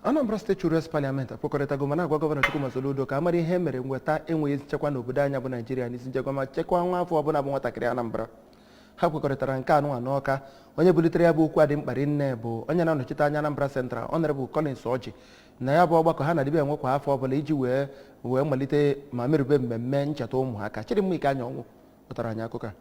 Anambra State Children's Parliament akpọkọrịtago ma na-agwa gọvanọ Chukwuma Soludo ka amara ihe mere nweta enweghị nchekwa n'obodo anya bụ Naijiria n'isi nchekwa ma chekwa nwa afọ ọbụla bụ nwatakịrị Anambra. Ha kwekọrịtara nke anụ n'Ọka. Onye bulitere ya bụ okwu adị mkpa nne bụ onye na-anọchite anya Anambra Central Honorable Collins Oji na ya bụ ọgbakọ ha na-adịbe enwe kwa afọ ọbụla iji wee malite ma merube mmemme ncheta ụmụaka. Chidimma Ike anya ọnwụ pụtara anyị akụkọ a.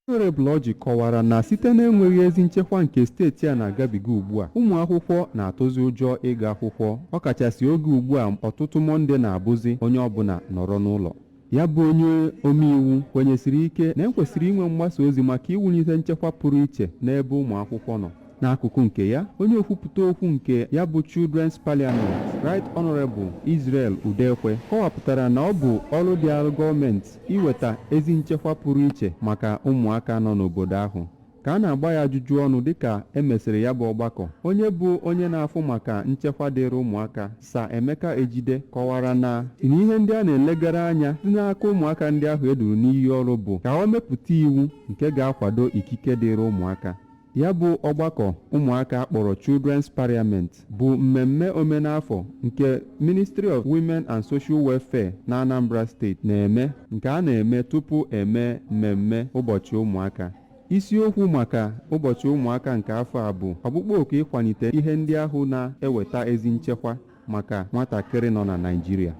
Honorable Oji kọwara na site n'enweghị ezi nchekwa nke steeti a na-agabiga ugbu a, ụmụ akwụkwọ na-atụzi ụjọ ịga akwụkwọ, ọkachasị oge ugbu a ọtụtụ Mọnde na-abụzi onye ọbụla nọrọ n'ụlọ. Ya bụ onye omeiwu kwenyesiri ike na ekwesịrị inwe mgbasa ozi maka iwulite nchekwa pụrụ iche n'ebe ụmụ akwụkwọ nọ. N'akụkụ nke ya, onye okwupụta okwu nke ya bụ Children's Parliament, Right Honorable Israel Udekwe, kọwapụtara na ọ bụ ọrụ dịalụ gọọmenti iweta ezi nchekwa pụrụ iche maka ụmụaka nọ n'obodo ahụ. Ka a na-agba ya ajụjụ ọnụ dịka emesịrị ya bụ ọgbakọ, onye bụ onye na-afụ maka nchekwa dịrị ụmụaka Sa Emeka Ejide kọwara na ihe ndị a na-elegara anya dị n'aka ụmụaka ndị ahụ eduru n'iyi ọrụ bụ ka ọ mepụta iwu nke ga-akwado ikike dịrị ụmụaka. Ya bụ ọgbakọ ụmụaka akpọrọ Children's Parliament bụ mmemme omenafọ nke Ministry of Women and Social Welfare na Anambra State na-eme, nke a na-eme tupu eme mmemme ụbọchị ụmụaka. Isiokwu maka ụbọchị ụmụaka nke afọ a bụ ọkpụkpọ oku ịkwalite ihe ndị ahụ na-eweta ezi nchekwa maka nwatakịrị nọ na Naịjirịa.